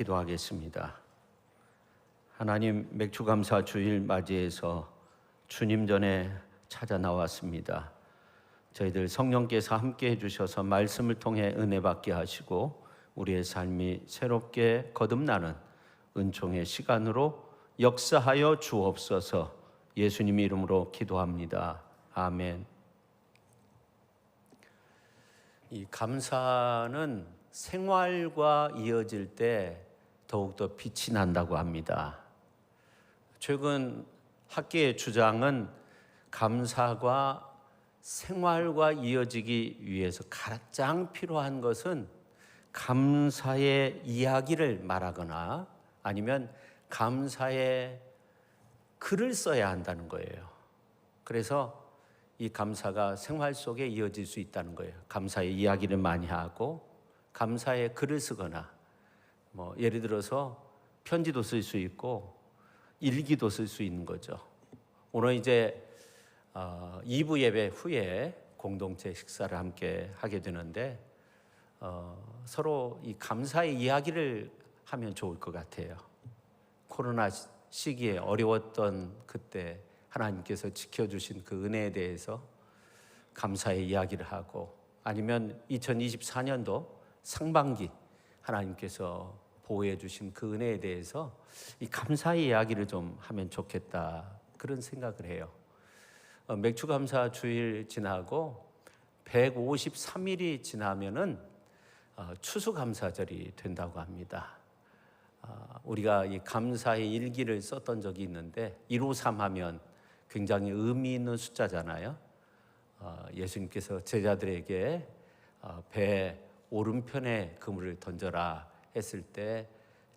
기도하겠습니다. 하나님, 맥주감사 주일 맞이해서 주님 전에 찾아 나왔습니다. 저희들 성령께서 함께 해주셔서 말씀을 통해 은혜 받게 하시고 우리의 삶이 새롭게 거듭나는 은총의 시간으로 역사하여 주옵소서. 예수님 이름으로 기도합니다. 아멘. 이 감사는 생활과 이어질 때 더욱더 빛이 난다고 합니다. 최근 학계의 주장은 감사가 생활과 이어지기 위해서 가장 필요한 것은 감사의 이야기를 말하거나 아니면 감사의 글을 써야 한다는 거예요. 그래서 이 감사가 생활 속에 이어질 수 있다는 거예요. 감사의 이야기를 많이 하고 감사의 글을 쓰거나 예를 들어서 편지도 쓸 수 있고 일기도 쓸 수 있는 거죠. 오늘 이제 2부 예배 후에 공동체 식사를 함께 하게 되는데 서로 이 감사의 이야기를 하면 좋을 것 같아요. 코로나 시기에 어려웠던 그때 하나님께서 지켜주신 그 은혜에 대해서 감사의 이야기를 하고 아니면 2024년도 상반기 하나님께서 보호해 주신 그 은혜에 대해서 이 감사의 이야기를 좀 하면 좋겠다 그런 생각을 해요. 맥주감사 주일 지나고 153일이 지나면은 추수감사절이 된다고 합니다. 우리가 이 감사의 일기를 썼던 적이 있는데 153 하면 굉장히 의미 있는 숫자잖아요. 예수님께서 제자들에게 배 오른편에 그물을 던져라 했을 때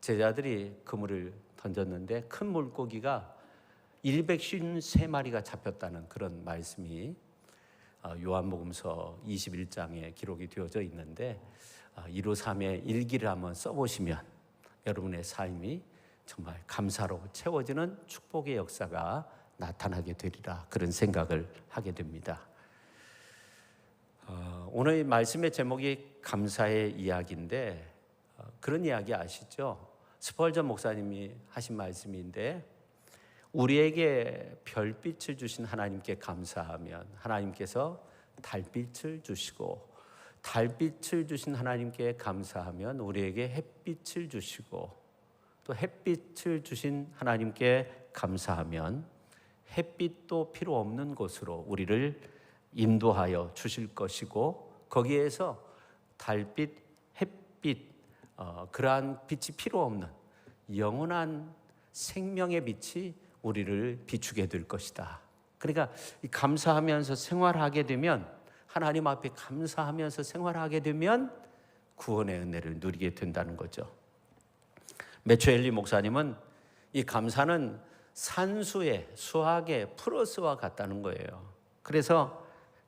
제자들이 그물을 던졌는데 큰 물고기가 153마리가 잡혔다는 그런 말씀이 요한복음서 21장에 기록이 되어져 있는데 153의 일기를 한번 써보시면 여러분의 삶이 정말 감사로 채워지는 축복의 역사가 나타나게 되리라 그런 생각을 하게 됩니다. 오늘 말씀의 제목이 감사의 이야기인데 그런 이야기 아시죠? 스펄전 목사님이 하신 말씀인데 우리에게 별빛을 주신 하나님께 감사하면 하나님께서 달빛을 주시고 달빛을 주신 하나님께 감사하면 우리에게 햇빛을 주시고 또 햇빛을 주신 하나님께 감사하면 햇빛도 필요 없는 곳으로 우리를 인도하여 주실 것이고 거기에서 달빛, 햇빛 그러한 빛이 필요 없는 영원한 생명의 빛이 우리를 비추게 될 것이다. 그러니까 감사하면서 생활하게 되면 하나님 앞에 감사하면서 생활하게 되면 구원의 은혜를 누리게 된다는 거죠. 매초 엘리 목사님은 이 감사는 산수의 수학의 플러스와 같다는 거예요. 그래서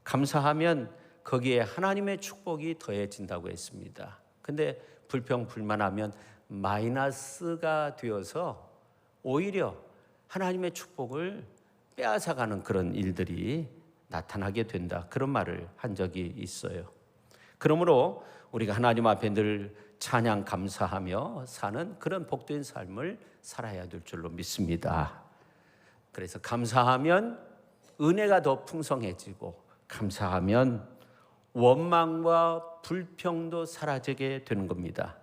감사하면 거기에 하나님의 축복이 더해진다고 했습니다. 근데 불평불만하면 마이너스가 되어서 오히려 하나님의 축복을 빼앗아가는 그런 일들이 나타나게 된다. 그런 말을 한 적이 있어요. 그러므로 우리가 하나님 앞에 늘 찬양 감사하며 사는 그런 복된 삶을 살아야 될 줄로 믿습니다. 그래서 감사하면 은혜가 더 풍성해지고 감사하면 원망과 불평도 사라지게 되는 겁니다.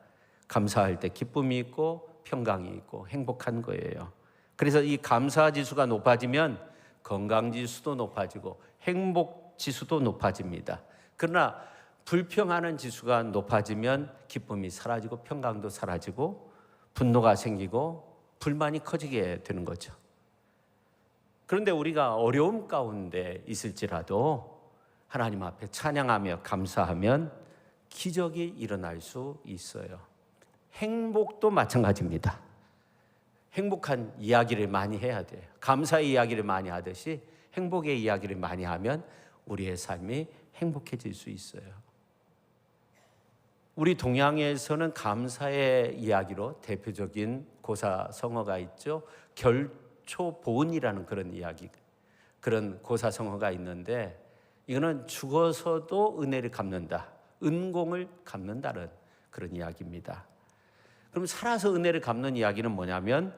감사할 때 기쁨이 있고 평강이 있고 행복한 거예요. 그래서 이 감사 지수가 높아지면 건강 지수도 높아지고 행복 지수도 높아집니다. 그러나 불평하는 지수가 높아지면 기쁨이 사라지고 평강도 사라지고 분노가 생기고 불만이 커지게 되는 거죠. 그런데 우리가 어려움 가운데 있을지라도 하나님 앞에 찬양하며 감사하면 기적이 일어날 수 있어요. 행복도 마찬가지입니다. 행복한 이야기를 많이 해야 돼요. 감사의 이야기를 많이 하듯이 행복의 이야기를 많이 하면 우리의 삶이 행복해질 수 있어요. 우리 동양에서는 감사의 이야기로 대표적인 고사성어가 있죠. 결초보은이라는 그런 이야기, 그런 고사성어가 있는데 이거는 죽어서도 은혜를 갚는다, 은공을 갚는다는 그런 이야기입니다. 그럼 살아서 은혜를 갚는 이야기는 뭐냐면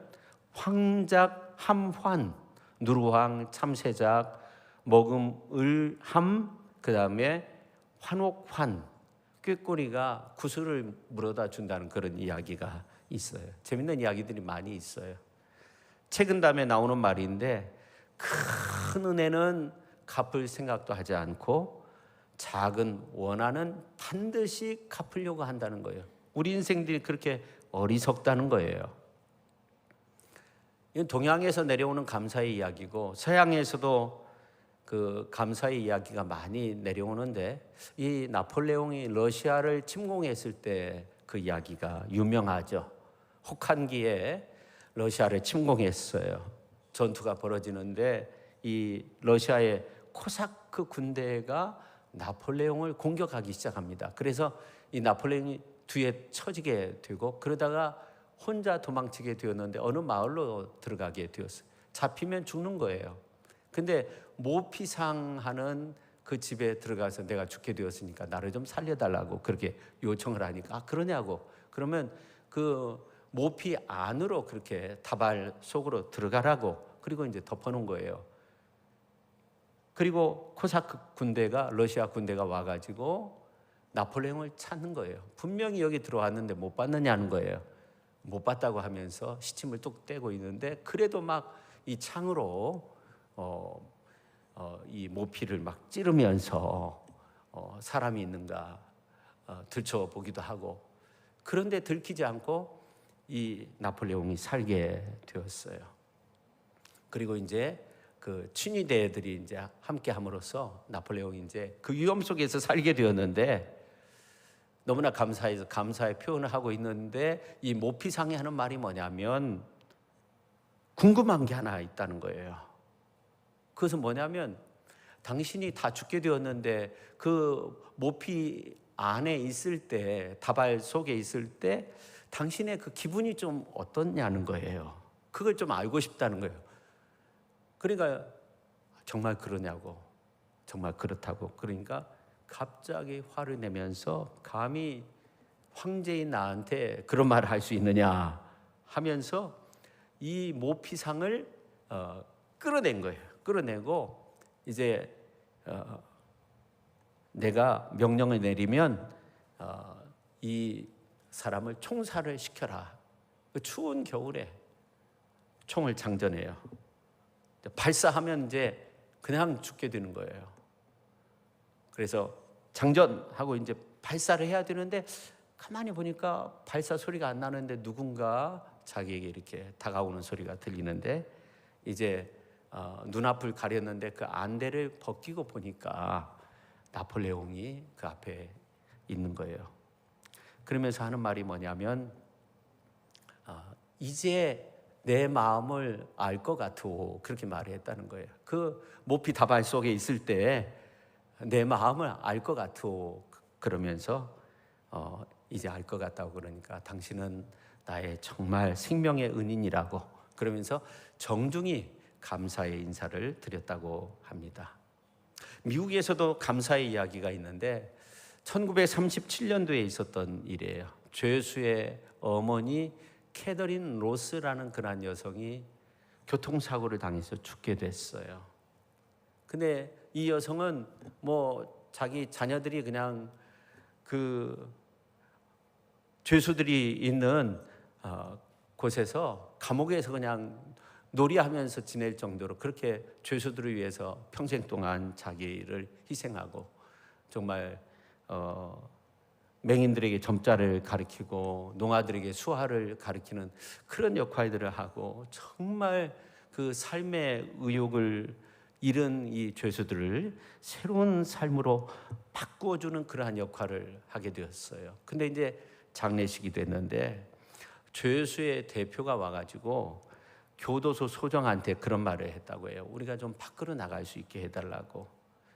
황작, 함환, 누루황, 참새작, 먹음, 을, 함, 그 다음에 환옥환, 꾀꼬리가 구슬을 물어다 준다는 그런 이야기가 있어요. 재밌는 이야기들이 많이 있어요. 책은 다음에 나오는 말인데 큰 은혜는 갚을 생각도 하지 않고 작은 원한은 반드시 갚으려고 한다는 거예요. 우리 인생들이 그렇게 어리석다는 거예요. 이건 동양에서 내려오는 감사의 이야기고 서양에서도 그 감사의 이야기가 많이 내려오는데 이 나폴레옹이 러시아를 침공했을 때 그 이야기가 유명하죠. 혹한기에 러시아를 침공했어요. 전투가 벌어지는데 이 러시아의 코사크 군대가 나폴레옹을 공격하기 시작합니다. 그래서 이 나폴레옹이 뒤에 처지게 되고 그러다가 혼자 도망치게 되었는데 어느 마을로 들어가게 되었어요. 잡히면 죽는 거예요. 근데 모피상하는 그 집에 들어가서 내가 죽게 되었으니까 나를 좀 살려달라고 그렇게 요청을 하니까 그러냐고. 그러면 그 모피 안으로 그렇게 다발 속으로 들어가라고 그리고 이제 덮어놓은 거예요. 그리고 코사크 군대가 러시아 군대가 와가지고 나폴레옹을 찾는 거예요. 분명히 여기 들어왔는데 못 봤느냐는 거예요. 못 봤다고 하면서 시침을 뚝 떼고 있는데 그래도 막 이 창으로 이 모피를 막 찌르면서 사람이 있는가 들춰보기도 하고 그런데 들키지 않고 이 나폴레옹이 살게 되었어요. 그리고 이제 그 친위대들이 이제 함께 함으로써 나폴레옹이 이제 그 위험 속에서 살게 되었는데 너무나 감사해서 감사의 표현을 하고 있는데 이 모피상이 하는 말이 뭐냐면 궁금한 게 하나 있다는 거예요. 그것은 뭐냐면 당신이 다 죽게 되었는데 그 모피 안에 있을 때 다발 속에 있을 때 당신의 그 기분이 좀 어떻냐는 거예요. 그걸 좀 알고 싶다는 거예요. 그러니까 정말 그러냐고 정말 그렇다고 그러니까 갑자기 화를 내면서 감히 황제인 나한테 그런 말을 할 수 있느냐 하면서 이 모피상을 끌어낸 거예요. 끌어내고 이제 내가 명령을 내리면 이 사람을 총살을 시켜라. 그 추운 겨울에 총을 장전해요. 발사하면 이제 그냥 죽게 되는 거예요. 그래서 장전하고 이제 발사를 해야 되는데 가만히 보니까 발사 소리가 안 나는데 누군가 자기에게 이렇게 다가오는 소리가 들리는데 이제 눈앞을 가렸는데 그 안대를 벗기고 보니까 나폴레옹이 그 앞에 있는 거예요. 그러면서 하는 말이 뭐냐면 이제 내 마음을 알 것 같으오 그렇게 말을 했다는 거예요. 그 모피 다발 속에 있을 때 내 마음을 알 것 같으오 그러면서 이제 알 것 같다고 그러니까 당신은 나의 정말 생명의 은인이라고 그러면서 정중히 감사의 인사를 드렸다고 합니다. 미국에서도 감사의 이야기가 있는데 1937년도에 있었던 일이에요. 죄수의 어머니 캐더린 로스라는 그런 여성이 교통사고를 당해서 죽게 됐어요. 근데 이 여성은 뭐 자기 자녀들이 그냥 그 죄수들이 있는 곳에서 감옥에서 그냥 놀이하면서 지낼 정도로 그렇게 죄수들을 위해서 평생 동안 자기를 희생하고 정말 맹인들에게 점자를 가르치고 농아들에게 수화를 가르치는 그런 역할들을 하고 정말 그 삶의 의욕을 잃은 이 죄수들을 새로운 삶으로 바꾸어주는 그러한 역할을 하게 되었어요. 근데 이제 장례식이 됐는데 죄수의 대표가 와가지고 교도소 소장한테 그런 말을 했다고 해요. 우리가 좀 밖으로 나갈 수 있게 해달라고.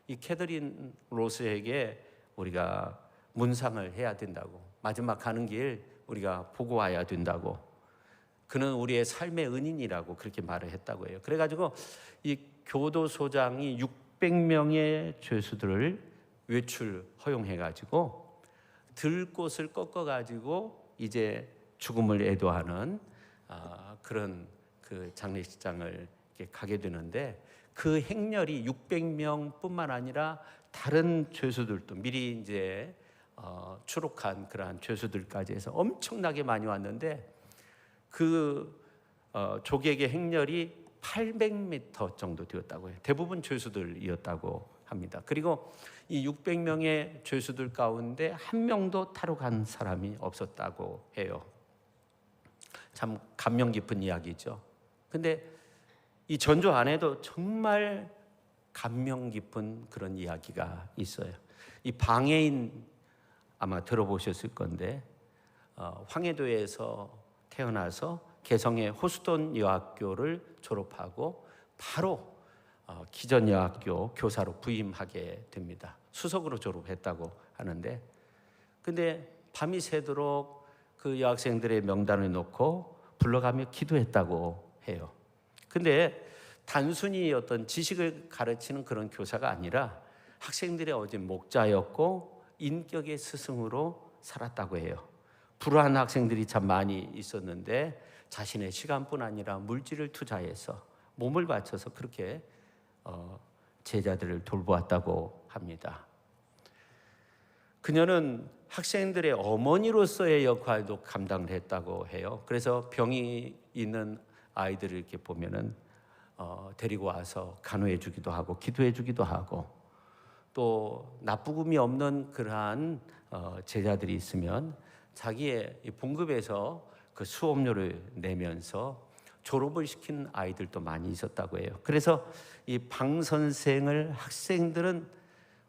이 캐더린 로스에게 우리가 문상을 해야 된다고. 마지막 가는 길 우리가 보고 와야 된다고. 그는 우리의 삶의 은인이라고 그렇게 말을 했다고 해요. 그래가지고 이 교도소장이 600명의 죄수들을 외출 허용해가지고 들꽃을 꺾어가지고 이제 죽음을 애도하는 그런 그 장례식장을 이렇게 가게 되는데, 그 행렬이 600명뿐만 아니라 다른 죄수들도 미리 이제 추록한 그러한 죄수들까지 해서 엄청나게 많이 왔는데, 그 조객의 행렬이 800m 정도 되었다고 해요. 대부분 죄수들이었다고 합니다. 그리고 이 600명의 죄수들 가운데 한 명도 타러 간 사람이 없었다고 해요. 참 감명 깊은 이야기죠. 근데 이 전조 안에도 정말 감명 깊은 그런 이야기가 있어요. 이 방해인 아마 들어보셨을 건데, 황해도에서 태어나서 개성의 호수돈 여학교를 졸업하고 바로 기전여학교 교사로 부임하게 됩니다. 수석으로 졸업했다고 하는데, 근데 밤이 새도록 그 여학생들의 명단을 놓고 불러가며 기도했다고 해요. 근데 단순히 어떤 지식을 가르치는 그런 교사가 아니라 학생들의 어진 목자였고 인격의 스승으로 살았다고 해요. 불우한 학생들이 참 많이 있었는데 자신의 시간뿐 아니라 물질을 투자해서 몸을 바쳐서 그렇게 제자들을 돌보았다고 합니다. 그녀는 학생들의 어머니로서의 역할도 감당을 했다고 해요. 그래서 병이 있는 아이들을 이렇게 보면은 데리고 와서 간호해 주기도 하고 기도해 주기도 하고, 또 나쁘금이 없는 그러한 제자들이 있으면 자기의 봉급에서 그 수업료를 내면서 졸업을 시킨 아이들도 많이 있었다고 해요. 그래서 이 방 선생을 학생들은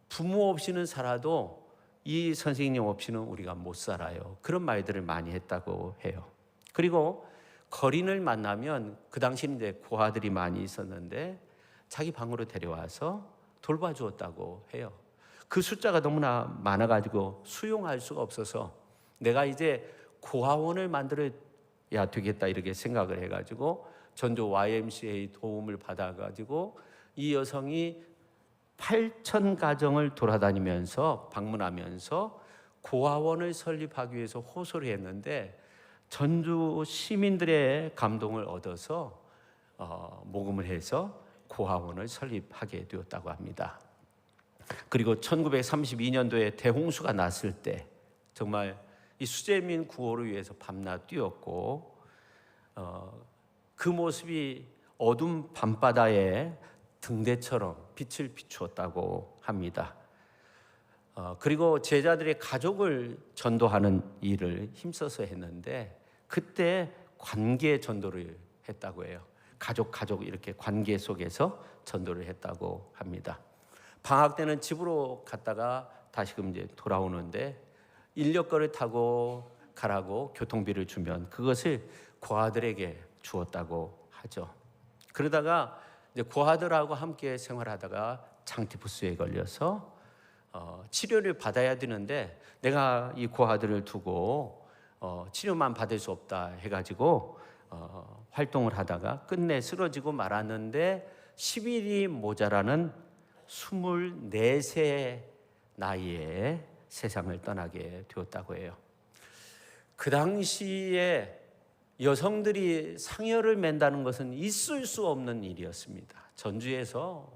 부모 없이는 살아도 이 선생님 없이는 우리가 못 살아요, 그런 말들을 많이 했다고 해요. 그리고 거린을 만나면, 그 당시는 이제 고아들이 많이 있었는데 자기 방으로 데려와서 돌봐주었다고 해요. 그 숫자가 너무나 많아가지고 수용할 수가 없어서 내가 이제 고아원을 만들어야 되겠다 이렇게 생각을 해가지고 전조 YMCA 도움을 받아가지고 이 여성이 8천 가정을 돌아다니면서 방문하면서 고아원을 설립하기 위해서 호소를 했는데, 전주 시민들의 감동을 얻어서 모금을 해서 고아원을 설립하게 되었다고 합니다. 그리고 1932년도에 대홍수가 났을 때 정말 이 수재민 구호를 위해서 밤낮 뛰었고, 그 모습이 어둠 밤바다에 등대처럼 빛을 비추었다고 합니다. 그리고 제자들의 가족을 전도하는 일을 힘써서 했는데, 그때 관계 전도를 했다고 해요. 가족 이렇게 관계 속에서 전도를 했다고 합니다. 방학 때는 집으로 갔다가 다시금 이제 돌아오는데 인력거를 타고 가라고 교통비를 주면 그것을 고아들에게 주었다고 하죠. 그러다가 이제 고아들하고 함께 생활하다가 장티푸스에 걸려서 치료를 받아야 되는데, 내가 이 고아들을 두고 치료만 받을 수 없다 해가지고 활동을 하다가 끝내 쓰러지고 말았는데 10일이 모자라는 24세 나이에 세상을 떠나게 되었다고 해요. 그 당시에 여성들이 상여를 맨다는 것은 있을 수 없는 일이었습니다. 전주에서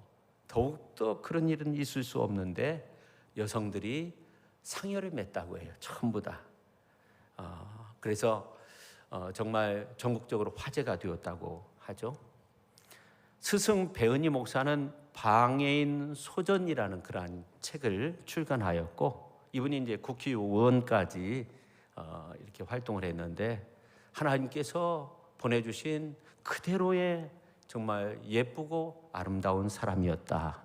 더욱더 그런 일은 있을 수 없는데 여성들이 상여를 맸다고 해요. 전부 다. 그래서 정말 전국적으로 화제가 되었다고 하죠. 스승 배은희 목사는 방해인 소전이라는 그러한 책을 출간하였고, 이분이 이제 국회의원까지 이렇게 활동을 했는데, 하나님께서 보내주신 그대로의 정말 예쁘고 아름다운 사람이었다.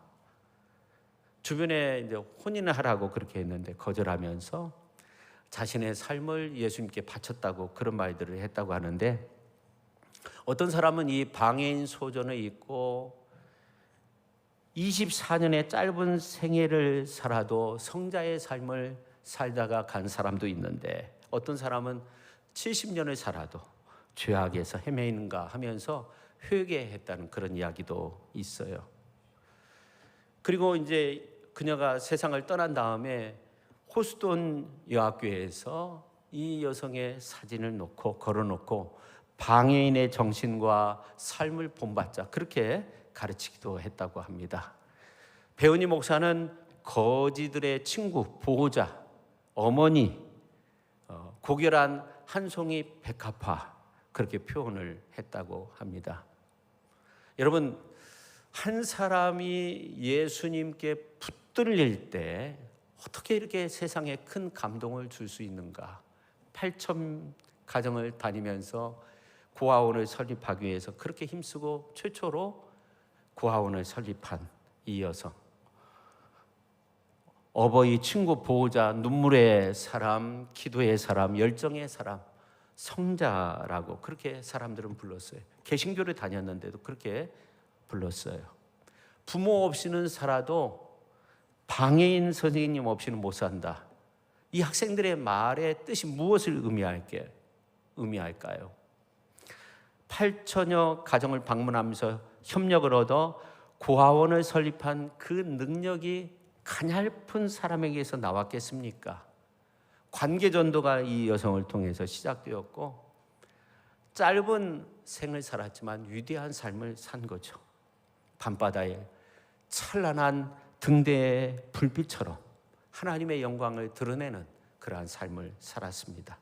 주변에 이제 혼인을 하라고 그렇게 했는데 거절하면서 자신의 삶을 예수님께 바쳤다고 그런 말들을 했다고 하는데, 어떤 사람은 이 방해인 소전을 읽고 24년의 짧은 생애를 살아도 성자의 삶을 살다가 간 사람도 있는데, 어떤 사람은 70년을 살아도 죄악에서 헤매이는가 하면서 회개했다는 그런 이야기도 있어요. 그리고 이제 그녀가 세상을 떠난 다음에 호수돈 여학교에서 이 여성의 사진을 걸어놓고 방해인의 정신과 삶을 본받자 그렇게 가르치기도 했다고 합니다. 배은희 목사는 거지들의 친구, 보호자, 어머니, 고결한 한 송이 백합화 그렇게 표현을 했다고 합니다. 여러분, 한 사람이 예수님께 붙들릴 때 어떻게 이렇게 세상에 큰 감동을 줄 수 있는가? 8천 가정을 다니면서 고아원을 설립하기 위해서 그렇게 힘쓰고 최초로 고아원을 설립한 이 여성, 어버이, 친구, 보호자, 눈물의 사람, 기도의 사람, 열정의 사람, 성자라고 그렇게 사람들은 불렀어요. 개신교를 다녔는데도 그렇게 불렀어요. 부모 없이는 살아도 방해인 선생님 없이는 못 산다. 이 학생들의 말의 뜻이 무엇을 의미할까요? 8천여 가정을 방문하면서 협력을 얻어 고아원을 설립한 그 능력이 가냘픈 사람에게서 나왔겠습니까? 관계전도가 이 여성을 통해서 시작되었고 짧은 생을 살았지만 위대한 삶을 산 거죠. 밤바다에 찬란한 등대의 불빛처럼 하나님의 영광을 드러내는 그러한 삶을 살았습니다.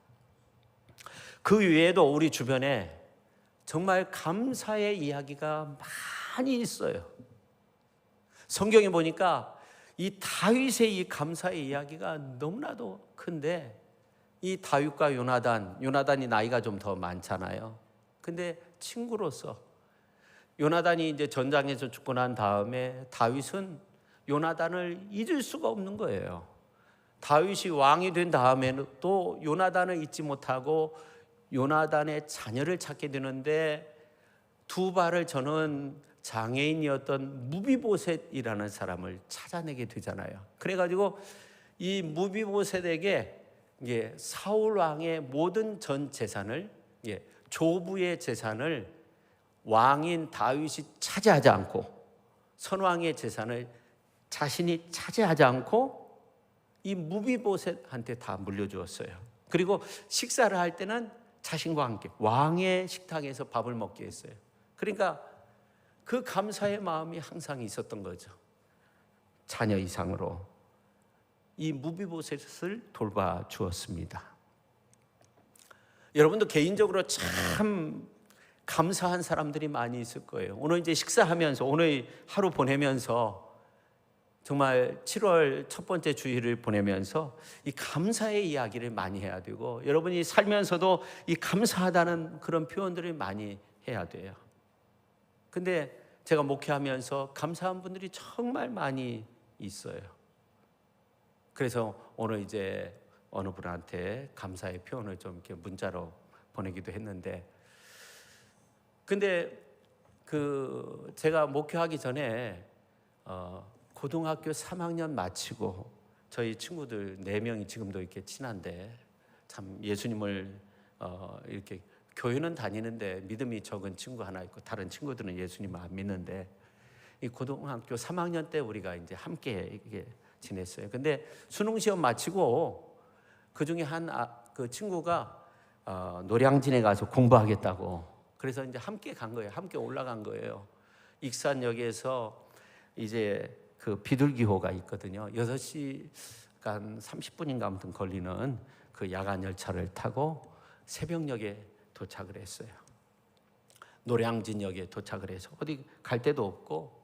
그 외에도 우리 주변에 정말 감사의 이야기가 많이 있어요. 성경에 보니까 이 다윗의 이 감사의 이야기가 너무나도 큰데 이 다윗과 요나단이 나이가 좀 더 많잖아요. 근데 친구로서 요나단이 이제 전장에서 죽고 난 다음에 다윗은 요나단을 잊을 수가 없는 거예요. 다윗이 왕이 된 다음에는 또 요나단을 잊지 못하고 요나단의 자녀를 찾게 되는데 두 발을 저는 장애인이었던 무비보셋이라는 사람을 찾아내게 되잖아요. 그래가지고 이 무비보셋에게 사울 왕의 모든 전 재산을, 조부의 재산을 왕인 다윗이 차지하지 않고 선왕의 재산을 자신이 차지하지 않고 이 무비보셋한테 다 물려주었어요. 그리고 식사를 할 때는 자신과 함께 왕의 식탁에서 밥을 먹게 했어요. 그러니까 그 감사의 마음이 항상 있었던 거죠. 자녀 이상으로 이 무비보셋을 돌봐주었습니다. 여러분도 개인적으로 참 감사한 사람들이 많이 있을 거예요. 오늘 이제 식사하면서 오늘 하루 보내면서 정말 7월 첫 번째 주일을 보내면서 이 감사의 이야기를 많이 해야 되고 여러분이 살면서도 이 감사하다는 그런 표현들을 많이 해야 돼요. 근데 제가 목회하면서 감사한 분들이 정말 많이 있어요. 그래서 오늘 이제 어느 분한테 감사의 표현을 좀 이렇게 문자로 보내기도 했는데 근데 제가 목회하기 전에 고등학교 3학년 마치고 저희 친구들 4명이 지금도 이렇게 친한데 참 예수님을 이렇게 교회는 다니는데 믿음이 적은 친구 하나 있고 다른 친구들은 예수님을 안 믿는데 이 고등학교 3학년 때 우리가 이제 함께 이게 지냈어요. 근데 수능 시험 마치고 그 중에 그 친구가 노량진에 가서 공부하겠다고 그래서 이제 함께 간 거예요. 함께 올라간 거예요. 익산역에서 이제 그 비둘기호가 있거든요. 6시간 30분인가 아무튼 걸리는 그 야간 열차를 타고 새벽역에 도착을 했어요. 노량진역에 도착을 해서 어디 갈 데도 없고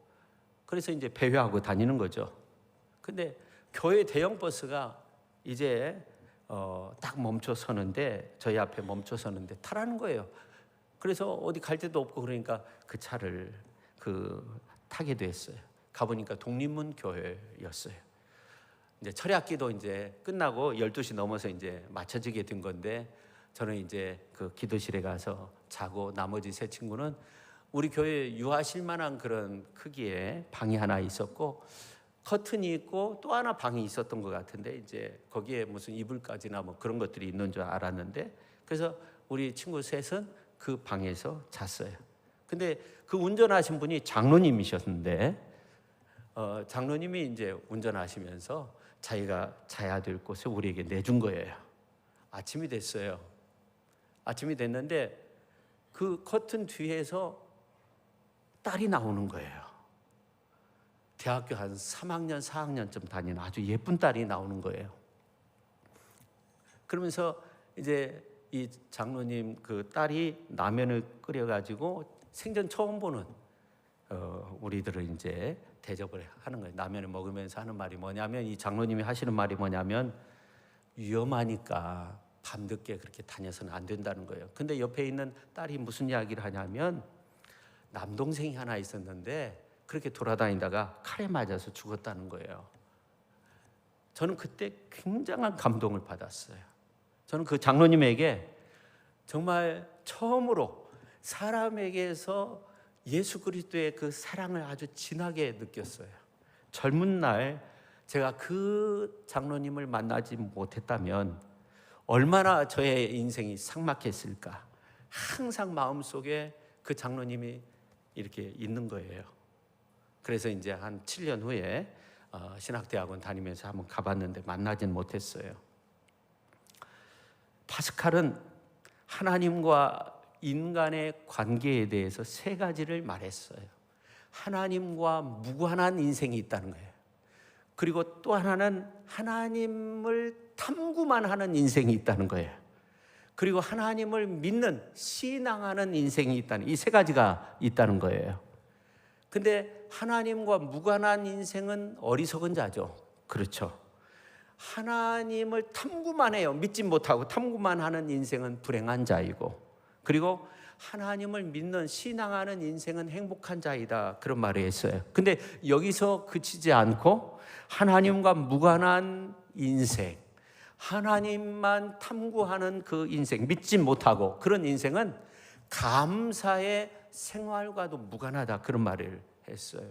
그래서 이제 배회하고 다니는 거죠. 근데 교회 대형 버스가 이제 딱 멈춰 서는데 저희 앞에 멈춰 서는데 타라는 거예요. 그래서 어디 갈 데도 없고 그러니까 그 차를 타게 됐어요. 가보니까 독립문 교회였어요. 이제 철야기도 이제 끝나고 12시 넘어서 이제 맞춰지게 된 건데 저는 이제 그 기도실에 가서 자고 나머지 세 친구는 우리 교회에 유하실 만한 그런 크기의 방이 하나 있었고 커튼이 있고 또 하나 방이 있었던 것 같은데 이제 거기에 무슨 이불까지나 뭐 그런 것들이 있는 줄 알았는데 그래서 우리 친구 셋은 그 방에서 잤어요. 근데 그 운전하신 분이 장로님이셨는데 장로님이 이제 운전하시면서 자기가 자야 될 곳을 우리에게 내준 거예요. 아침이 됐어요. 아침이 됐는데 그 커튼 뒤에서 딸이 나오는 거예요. 대학교 한 3학년, 4학년쯤 다니는 아주 예쁜 딸이 나오는 거예요. 그러면서 이제 이 장로님 그 딸이 라면을 끓여가지고 생전 처음 보는 우리들을 이제 대접을 하는 거예요. 라면을 먹으면서 하는 말이 뭐냐면, 이 장로님이 하시는 말이 뭐냐면, 위험하니까 밤늦게 그렇게 다녀서는 안 된다는 거예요. 근데 옆에 있는 딸이 무슨 이야기를 하냐면, 남동생이 하나 있었는데 그렇게 돌아다니다가 칼에 맞아서 죽었다는 거예요. 저는 그때 굉장한 감동을 받았어요. 저는 그 장로님에게 정말 처음으로 사람에게서 예수 그리스도의 그 사랑을 아주 진하게 느꼈어요. 젊은 날 제가 그 장로님을 만나지 못했다면 얼마나 저의 인생이 삭막했을까. 항상 마음속에 그 장로님이 이렇게 있는 거예요. 그래서 이제 한 7년 후에 신학대학원 다니면서 한번 가봤는데 만나진 못했어요. 파스칼은 하나님과 인간의 관계에 대해서 3가지를 말했어요. 하나님과 무관한 인생이 있다는 거예요. 그리고 또 하나는 하나님을 탐구만 하는 인생이 있다는 거예요. 그리고 하나님을 믿는, 신앙하는 인생이 있다는, 이 3가지가 있다는 거예요. 근데 하나님과 무관한 인생은 어리석은 자죠. 그렇죠. 하나님을 탐구만 해요. 믿지 못하고 탐구만 하는 인생은 불행한 자이고, 그리고 하나님을 믿는, 신앙하는 인생은 행복한 자이다, 그런 말을 했어요. 근데 여기서 그치지 않고 하나님과 무관한 인생, 하나님만 탐구하는 그 인생, 믿지 못하고 그런 인생은 감사의 생활과도 무관하다, 그런 말을 했어요.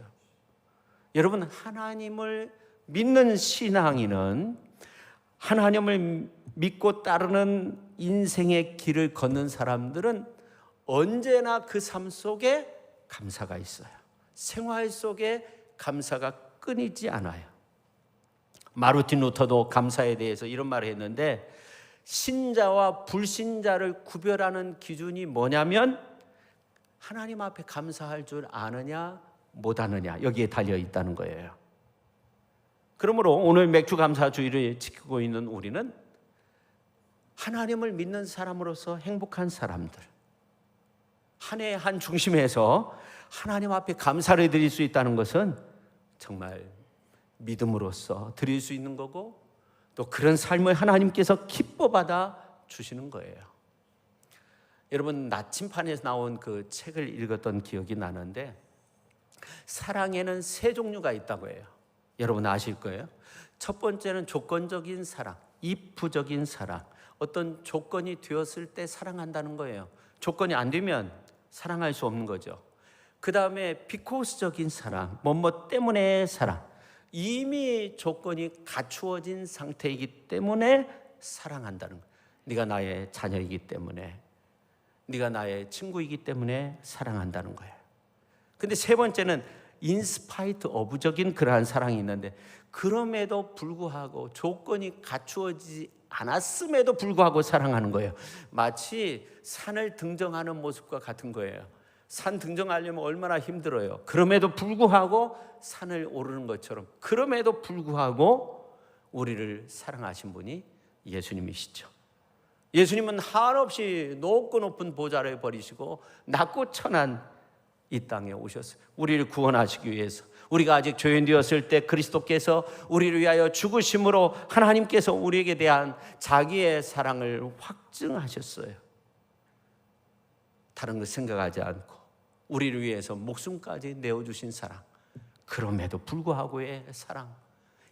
여러분, 하나님을 믿는 신앙인은, 하나님을 믿고 따르는 인생의 길을 걷는 사람들은 언제나 그 삶 속에 감사가 있어요. 생활 속에 감사가 끊이지 않아요. 마르틴 루터도 감사에 대해서 이런 말을 했는데, 신자와 불신자를 구별하는 기준이 뭐냐면 하나님 앞에 감사할 줄 아느냐 못하느냐, 여기에 달려 있다는 거예요. 그러므로 오늘 맥주 감사 주일을 지키고 있는 우리는 하나님을 믿는 사람으로서 행복한 사람들, 한 해 한 중심에서 하나님 앞에 감사를 드릴 수 있다는 것은 정말 믿음으로써 드릴 수 있는 거고, 또 그런 삶을 하나님께서 기뻐 받아 주시는 거예요. 여러분, 나침판에서 나온 그 책을 읽었던 기억이 나는데, 사랑에는 3종류가 있다고 해요. 여러분 아실 거예요. 첫 번째는 조건적인 사랑, 이프적인 사랑. 어떤 조건이 되었을 때 사랑한다는 거예요. 조건이 안 되면 사랑할 수 없는 거죠. 그 다음에 비코스적인 사랑, 뭐뭐 때문에 사랑. 이미 조건이 갖추어진 상태이기 때문에 사랑한다는 거예요. 네가 나의 자녀이기 때문에, 네가 나의 친구이기 때문에 사랑한다는 거예요. 근데 3번째는 인스파이트 오브적인 그러한 사랑이 있는데, 그럼에도 불구하고 조건이 갖추어지지 않았음에도 불구하고 사랑하는 거예요. 마치 산을 등정하는 모습과 같은 거예요. 산 등정하려면 얼마나 힘들어요. 그럼에도 불구하고 산을 오르는 것처럼, 그럼에도 불구하고 우리를 사랑하신 분이 예수님이시죠. 예수님은 한없이 높고 높은 보좌를 버리시고 낮고 천한 이 땅에 오셨어요. 우리를 구원하시기 위해서. 우리가 아직 죄인되었을 때 그리스도께서 우리를 위하여 죽으심으로 하나님께서 우리에게 대한 자기의 사랑을 확증하셨어요. 다른 거 생각하지 않고 우리를 위해서 목숨까지 내어주신 사랑, 그럼에도 불구하고의 사랑,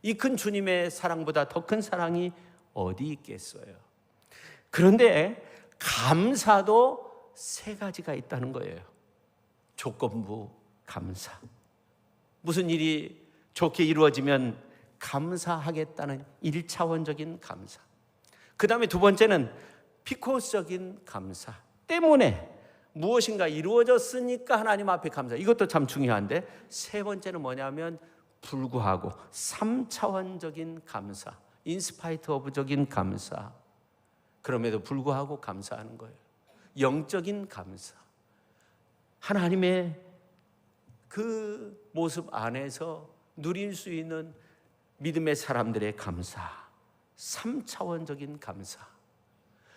이 큰 주님의 사랑보다 더 큰 사랑이 어디 있겠어요. 그런데 감사도 3가지가 있다는 거예요. 조건부 감사, 무슨 일이 좋게 이루어지면 감사하겠다는 1차원적인 감사. 그 다음에 2번째는 피코스적인 감사, 때문에 무엇인가 이루어졌으니까 하나님 앞에 감사, 이것도 참 중요한데, 3번째는 뭐냐면 불구하고 3차원적인 감사, 인스파이트 오브적인 감사. 그럼에도 불구하고 감사하는 거예요. 영적인 감사. 하나님의 그 모습 안에서 누릴 수 있는 믿음의 사람들의 감사, 3차원적인 감사.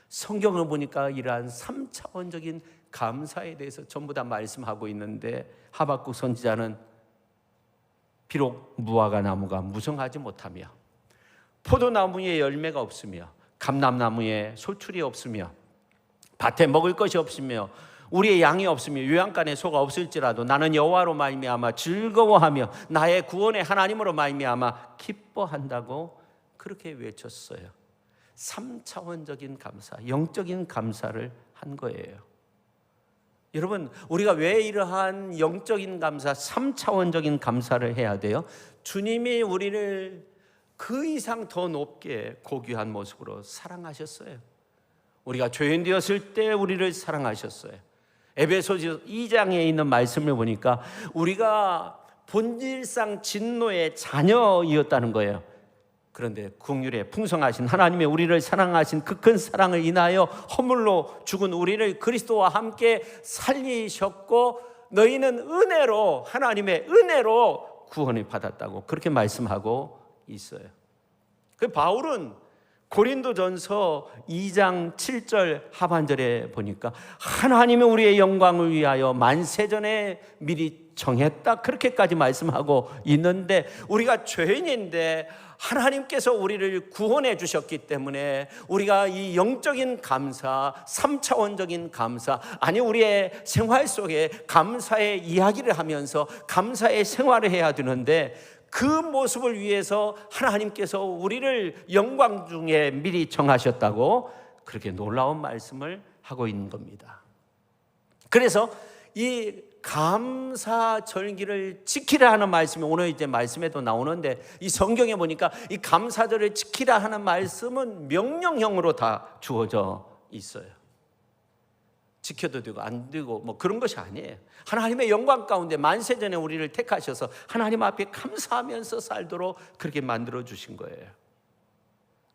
성경을 보니까 이러한 3차원적인 감사에 대해서 전부 다 말씀하고 있는데, 하박국 선지자는 비록 무화과 나무가 무성하지 못하며 포도나무에 열매가 없으며 감람나무에 소출이 없으며 밭에 먹을 것이 없으며 우리의 양이 없으며 요양간에 소가 없을지라도 나는 여호와로 말미암아 즐거워하며 나의 구원의 하나님으로 말미암아 기뻐한다고 그렇게 외쳤어요. 3차원적인 감사, 영적인 감사를 한 거예요. 여러분, 우리가 왜 이러한 영적인 감사, 3차원적인 감사를 해야 돼요? 주님이 우리를 그 이상 더 높게 고귀한 모습으로 사랑하셨어요. 우리가 죄인 되었을 때 우리를 사랑하셨어요. 에베소서 2장에 있는 말씀을 보니까 우리가 본질상 진노의 자녀이었다는 거예요. 그런데 긍휼에 풍성하신 하나님의 우리를 사랑하신 그 큰 사랑을 인하여 허물로 죽은 우리를 그리스도와 함께 살리셨고 너희는 은혜로, 하나님의 은혜로 구원을 받았다고 그렇게 말씀하고 있어요. 그 바울은 고린도전서 2장 7절 하반절에 보니까 하나님이 우리의 영광을 위하여 만세전에 미리 정했다, 그렇게까지 말씀하고 있는데, 우리가 죄인인데 하나님께서 우리를 구원해 주셨기 때문에 우리가 이 영적인 감사, 3차원적인 감사, 아니 우리의 생활 속에 감사의 이야기를 하면서 감사의 생활을 해야 되는데, 그 모습을 위해서 하나님께서 우리를 영광 중에 미리 정하셨다고 그렇게 놀라운 말씀을 하고 있는 겁니다. 그래서 이 감사절기를 지키라 하는 말씀이 오늘 이제 말씀에도 나오는데, 이 성경에 보니까 이 감사절을 지키라 하는 말씀은 명령형으로 다 주어져 있어요. 지켜도 되고 안 되고 뭐 그런 것이 아니에요. 하나님의 영광 가운데 만세전에 우리를 택하셔서 하나님 앞에 감사하면서 살도록 그렇게 만들어 주신 거예요.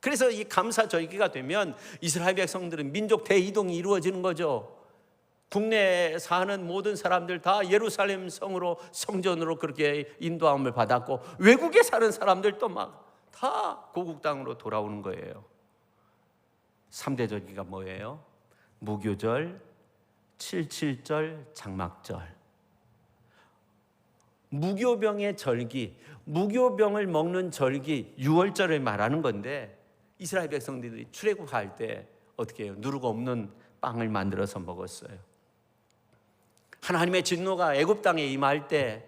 그래서 이 감사절기가 되면 이스라엘 백성들은 민족 대이동이 이루어지는 거죠. 국내에 사는 모든 사람들 다 예루살렘 성으로, 성전으로 그렇게 인도함을 받았고, 외국에 사는 사람들도 막 다 고국 땅으로 돌아오는 거예요. 3대 절기가 뭐예요? 무교절, 77절, 장막절. 무교병의 절기, 무교병을 먹는 절기, 6월절을 말하는 건데, 이스라엘 백성들이 출애굽할 때 어떻게 해요? 누룩 없는 빵을 만들어서 먹었어요. 하나님의 진노가 애굽 땅에 임할 때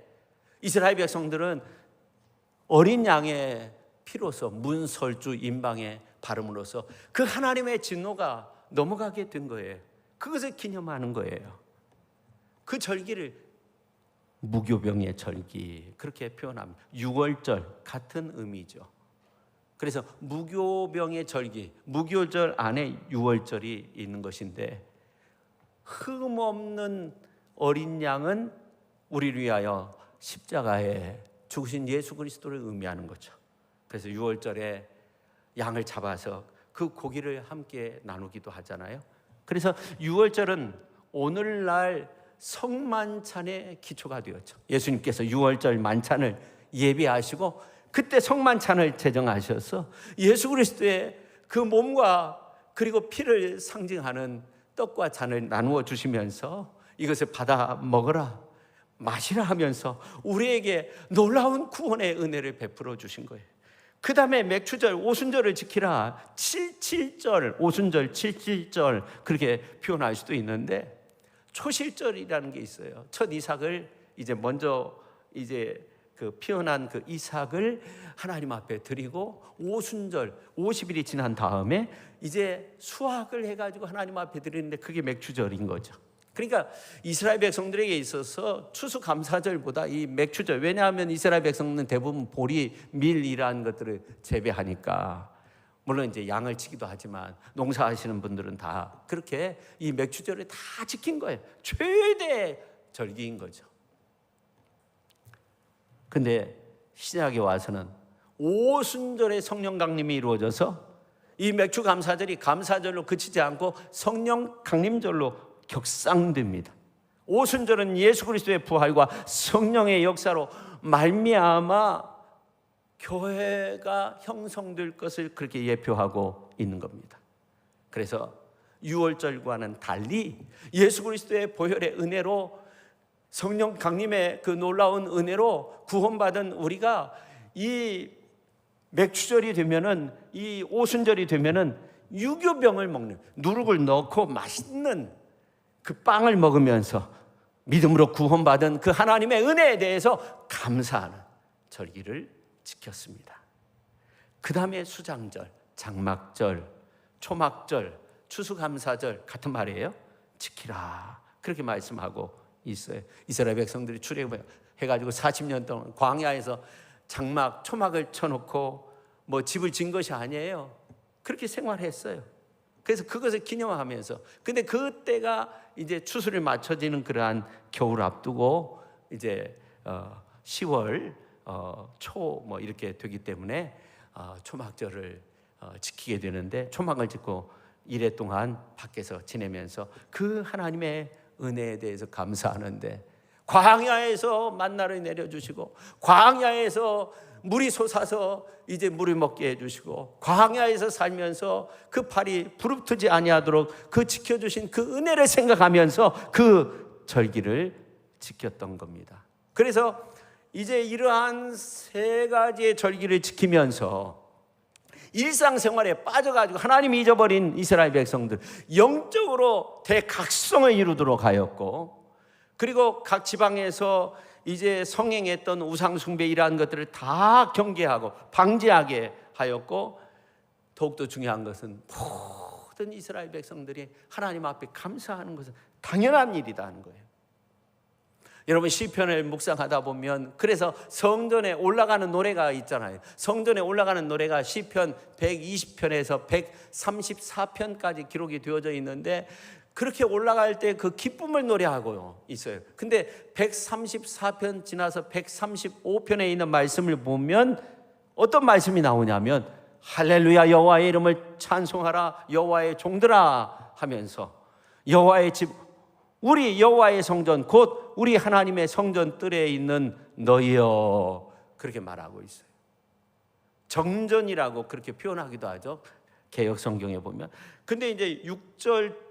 이스라엘 백성들은 어린 양의 피로서 문설주 임방에 바름으로써 그 하나님의 진노가 넘어가게 된 거예요. 그것을 기념하는 거예요. 그 절기를 무교병의 절기 그렇게 표현합니다. 6월절 같은 의미죠. 그래서 무교병의 절기, 무교절 안에 6월절이 있는 것인데, 흠없는 어린 양은 우리를 위하여 십자가에 죽으신 예수 그리스도를 의미하는 거죠. 그래서 6월절에 양을 잡아서 그 고기를 함께 나누기도 하잖아요. 그래서 6월절은 오늘날 성만찬의 기초가 되었죠. 예수님께서 6월절 만찬을 예비하시고 그때 성만찬을 제정하셔서 예수 그리스도의 그 몸과 그리고 피를 상징하는 떡과 잔을 나누어 주시면서 이것을 받아 먹어라, 마시라 하면서 우리에게 놀라운 구원의 은혜를 베풀어 주신 거예요. 그 다음에 맥추절, 오순절을 지키라, 77절, 오순절, 77절 그렇게 표현할 수도 있는데, 초실절이라는 게 있어요. 첫 이삭을 이제 먼저 이제 그 피어난 그 이삭을 하나님 앞에 드리고, 오순절 50일이 지난 다음에 이제 수확을 해가지고 하나님 앞에 드리는데 그게 맥추절인 거죠. 그러니까 이스라엘 백성들에게 있어서 추수감사절보다 이 맥추절, 왜냐하면 이스라엘 백성은 대부분 보리, 밀 이러한 것들을 재배하니까, 물론 이제 양을 치기도 하지만 농사하시는 분들은 다 그렇게 이 맥추절을 다 지킨 거예요. 최대 절기인 거죠. 근데 신약에 와서는 오순절의 성령 강림이 이루어져서 이 맥주 감사절이 감사절로 그치지 않고 성령 강림절로 격상됩니다. 오순절은 예수 그리스도의 부활과 성령의 역사로 말미암아 교회가 형성될 것을 그렇게 예표하고 있는 겁니다. 그래서 유월절과는 달리 예수 그리스도의 보혈의 은혜로 성령 강림의 그 놀라운 은혜로 구원받은 우리가 이 맥주절이 되면은, 이 오순절이 되면은 유교병을 먹는, 누룩을 넣고 맛있는 그 빵을 먹으면서 믿음으로 구원받은 그 하나님의 은혜에 대해서 감사하는 절기를 지켰습니다. 그 다음에 수장절, 장막절, 초막절, 추수감사절 같은 말이에요. 지키라, 그렇게 말씀하고 있어요. 이스라엘 백성들이 출애굽해가지고 40년 동안 광야에서 장막, 초막을 쳐놓고 뭐 집을 진 것이 아니에요. 그렇게 생활했어요. 그래서 그것을 기념하면서, 근데 그때가 이제 추수를 맞춰지는 그러한 겨울 앞두고 이제 10월 초 뭐 이렇게 되기 때문에 초막절을 지키게 되는데, 초막을 짓고 이래 동안 밖에서 지내면서 그 하나님의 은혜에 대해서 감사하는데, 광야에서 만나를 내려주시고 광야에서 물이 솟아서 이제 물을 먹게 해주시고 광야에서 살면서 그 팔이 부릅뜨지 아니하도록 그 지켜주신 그 은혜를 생각하면서 그 절기를 지켰던 겁니다. 그래서 이제 이러한 세 가지의 절기를 지키면서 일상생활에 빠져가지고 하나님이 잊어버린 이스라엘 백성들 영적으로 대각성을 이루도록 하였고, 그리고 각 지방에서 이제 성행했던 우상숭배 이러한 것들을 다 경계하고 방지하게 하였고, 더욱더 중요한 것은 모든 이스라엘 백성들이 하나님 앞에 감사하는 것은 당연한 일이다 하는 거예요. 여러분, 시편을 묵상하다 보면, 그래서 성전에 올라가는 노래가 있잖아요. 성전에 올라가는 노래가 시편 120편에서 134편까지 기록이 되어져 있는데, 그렇게 올라갈 때 그 기쁨을 노래하고 있어요. 근데 134편 지나서 135편에 있는 말씀을 보면 어떤 말씀이 나오냐면, 할렐루야, 여호와의 이름을 찬송하라, 여호와의 종들아 하면서 여호와의 집, 우리 여호와의 성전, 곧 우리 하나님의 성전 뜰에 있는 너희여, 그렇게 말하고 있어요. 정전이라고 그렇게 표현하기도 하죠, 개역 성경에 보면. 근데 이제 6절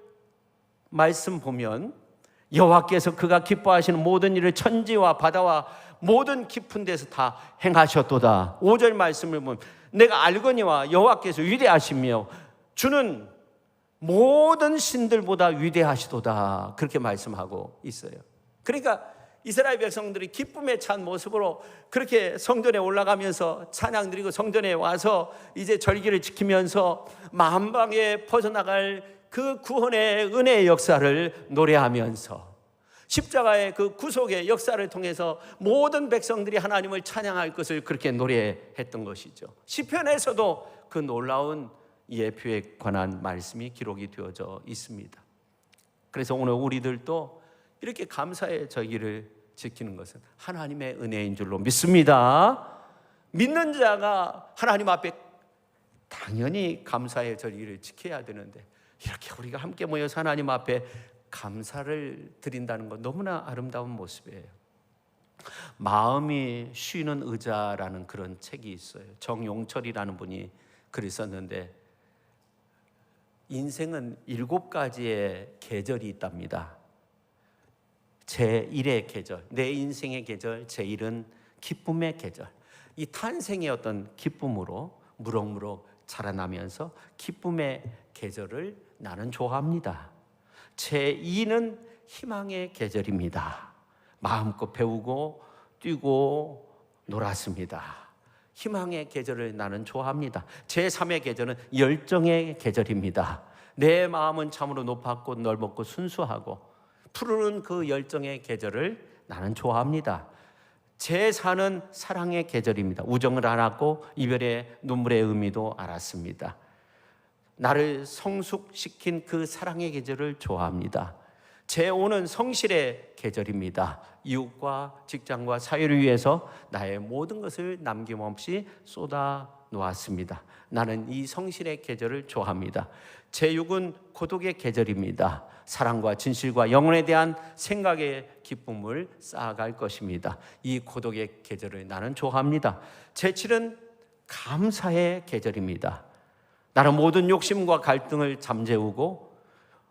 말씀 보면, 여호와께서 그가 기뻐하시는 모든 일을 천지와 바다와 모든 깊은 데서 다 행하셨도다. 5절 말씀을 보면, 내가 알거니와 여호와께서 위대하시며 주는 모든 신들보다 위대하시도다, 그렇게 말씀하고 있어요. 그러니까 이스라엘 백성들이 기쁨에 찬 모습으로 그렇게 성전에 올라가면서 찬양 드리고 성전에 와서 이제 절기를 지키면서 만방에 퍼져나갈 그 구원의 은혜의 역사를 노래하면서 십자가의 그 구속의 역사를 통해서 모든 백성들이 하나님을 찬양할 것을 그렇게 노래했던 것이죠. 시편에서도 그 놀라운 예표에 관한 말씀이 기록이 되어져 있습니다. 그래서 오늘 우리들도 이렇게 감사의 절기를 지키는 것은 하나님의 은혜인 줄로 믿습니다. 믿는 자가 하나님 앞에 당연히 감사의 절기를 지켜야 되는데, 이렇게 우리가 함께 모여서 하나님 앞에 감사를 드린다는 건 너무나 아름다운 모습이에요. 마음이 쉬는 의자라는 그런 책이 있어요. 정용철이라는 분이 글을 썼는데, 인생은 7가지의 계절이 있답니다. 제1의 계절, 내 인생의 계절, 제1은 기쁨의 계절. 이 탄생의 어떤 기쁨으로 무럭무럭 자라나면서 기쁨의 계절을 나는 좋아합니다. 제2는 희망의 계절입니다. 마음껏 배우고 뛰고 놀았습니다. 희망의 계절을 나는 좋아합니다. 제3의 계절은 열정의 계절입니다. 내 마음은 참으로 높았고 넓었고 순수하고 푸르른 그 열정의 계절을 나는 좋아합니다. 제4는 사랑의 계절입니다. 우정을 알았고 이별의 눈물의 의미도 알았습니다. 나를 성숙시킨 그 사랑의 계절을 좋아합니다. 제5는 성실의 계절입니다. 이웃과 직장과 사회를 위해서 나의 모든 것을 남김없이 쏟아 놓았습니다. 나는 이 성신의 계절을 좋아합니다. 제6은 고독의 계절입니다. 사랑과 진실과 영혼에 대한 생각의 기쁨을 쌓아갈 것입니다. 이 고독의 계절을 나는 좋아합니다. 제7은 감사의 계절입니다. 나는 모든 욕심과 갈등을 잠재우고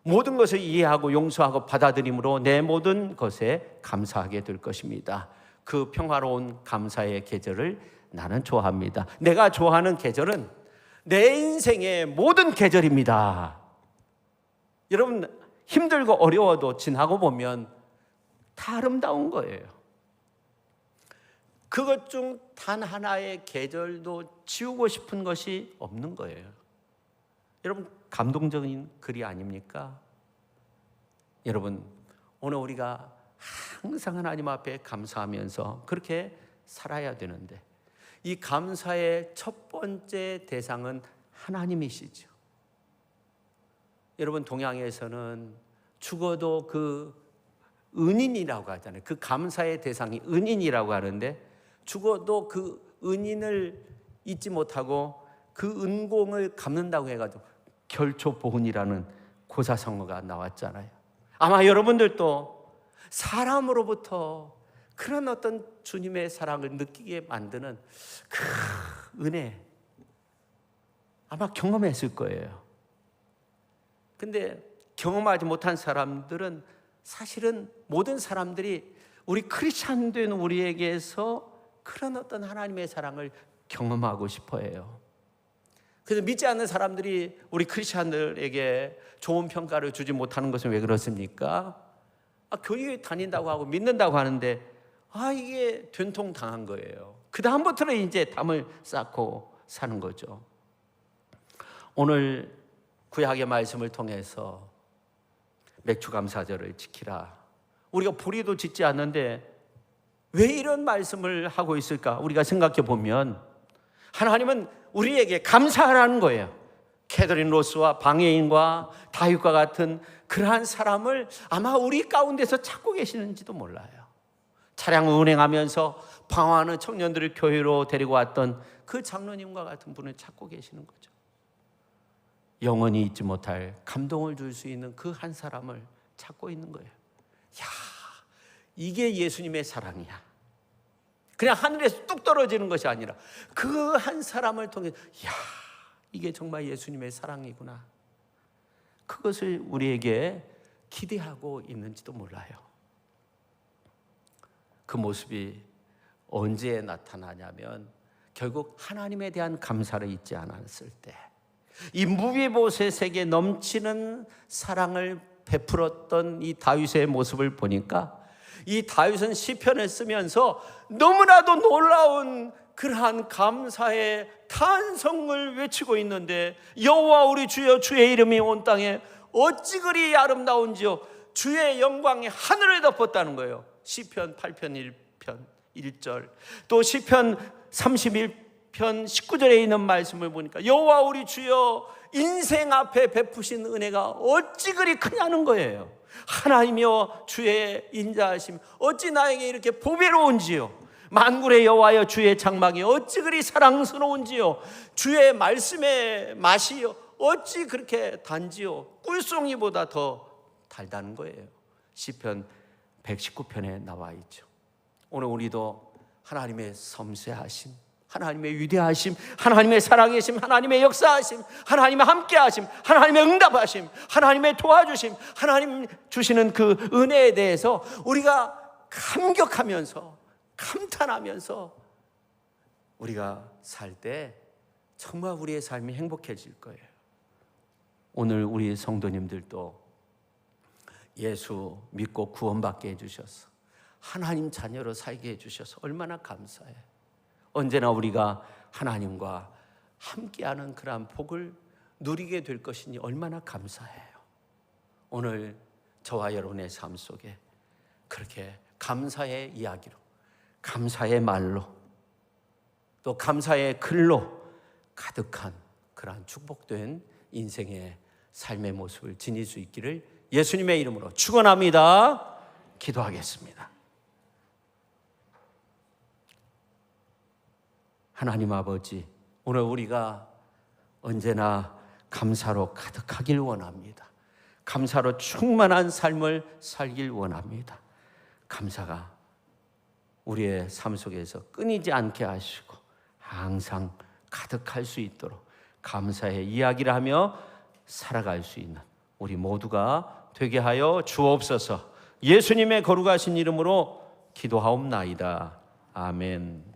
모든 것을 이해하고 용서하고 받아들임으로 내 모든 것에 감사하게 될 것입니다. 그 평화로운 감사의 계절을 나는 좋아합니다. 내가 좋아하는 계절은 내 인생의 모든 계절입니다. 여러분, 힘들고 어려워도 지나고 보면 다 아름다운 거예요. 그것 중 단 하나의 계절도 지우고 싶은 것이 없는 거예요. 여러분, 감동적인 글이 아닙니까? 여러분, 오늘 우리가 항상 하나님 앞에 감사하면서 그렇게 살아야 되는데, 이 감사의 첫 번째 대상은 하나님이시죠. 여러분, 동양에서는 죽어도 그 은인이라고 하잖아요. 그 감사의 대상이 은인이라고 하는데, 죽어도 그 은인을 잊지 못하고 그 은공을 갚는다고 해가지고 결초보훈이라는 고사성어가 나왔잖아요. 아마 여러분들도 사람으로부터 그런 어떤 주님의 사랑을 느끼게 만드는 그 은혜 아마 경험했을 거예요. 근데 경험하지 못한 사람들은 사실은 모든 사람들이 우리 크리스찬 된 우리에게서 그런 어떤 하나님의 사랑을 경험하고 싶어 해요. 그래서 믿지 않는 사람들이 우리 크리스찬들에게 좋은 평가를 주지 못하는 것은 왜 그렇습니까? 교회 다닌다고 하고 믿는다고 하는데 이게 된통 당한 거예요. 그 다음부터는 이제 담을 쌓고 사는 거죠. 오늘 구약의 말씀을 통해서 맥주감사절을 지키라. 우리가 불의도 짓지 않는데 왜 이런 말씀을 하고 있을까? 우리가 생각해 보면 하나님은 우리에게 감사하라는 거예요. 캐더린 로스와 방해인과 다윗과 같은 그러한 사람을 아마 우리 가운데서 찾고 계시는지도 몰라요. 차량을 운행하면서 방황하는 청년들을 교회로 데리고 왔던 그 장로님과 같은 분을 찾고 계시는 거죠. 영원히 잊지 못할 감동을 줄 수 있는 그 한 사람을 찾고 있는 거예요. 이게 예수님의 사랑이야. 그냥 하늘에서 뚝 떨어지는 것이 아니라 그 한 사람을 통해 이게 정말 예수님의 사랑이구나. 그것을 우리에게 기대하고 있는지도 몰라요. 그 모습이 언제 나타나냐면 결국 하나님에 대한 감사를 잊지 않았을 때, 이 무비보셋에게 넘치는 사랑을 베풀었던 이 다윗의 모습을 보니까 이 다윗은 시편을 쓰면서 너무나도 놀라운 그러한 감사의 탄성을 외치고 있는데, 여호와 우리 주여, 주의 이름이 온 땅에 어찌 그리 아름다운지요, 주의 영광이 하늘을 덮었다는 거예요. 시편 8편 1편 1절, 또 시편 31편 19절에 있는 말씀을 보니까 여호와 우리 주여, 인생 앞에 베푸신 은혜가 어찌 그리 크냐는 거예요. 하나님이여, 주의 인자하심 어찌 나에게 이렇게 보배로운지요, 만군의 여호와여, 주의 장막이 어찌 그리 사랑스러운지요, 주의 말씀의 맛이 어찌 그렇게 단지요, 꿀송이보다 더 달다는 거예요. 시편 119편에 나와 있죠. 오늘 우리도 하나님의 섬세하심, 하나님의 위대하심, 하나님의 살아계심, 하나님의 역사하심, 하나님의 함께하심, 하나님의 응답하심, 하나님의 도와주심, 하나님 주시는 그 은혜에 대해서 우리가 감격하면서 감탄하면서 우리가 살 때 정말 우리의 삶이 행복해질 거예요. 오늘 우리 성도님들도 예수 믿고 구원받게 해주셔서 하나님 자녀로 살게 해주셔서 얼마나 감사해요. 언제나 우리가 하나님과 함께하는 그러한 복을 누리게 될 것이니 얼마나 감사해요. 오늘 저와 여러분의 삶 속에 그렇게 감사의 이야기로, 감사의 말로, 또 감사의 글로 가득한 그러한 축복된 인생의 삶의 모습을 지닐 수 있기를 예수님의 이름으로 축원합니다. 기도하겠습니다. 하나님 아버지, 오늘 우리가 언제나 감사로 가득하길 원합니다. 감사로 충만한 삶을 살길 원합니다. 감사가 우리의 삶 속에서 끊이지 않게 하시고 항상 가득할 수 있도록 감사의 이야기를 하며 살아갈 수 있는 우리 모두가 되게 하여 주옵소서. 예수님의 거룩하신 이름으로 기도하옵나이다. 아멘.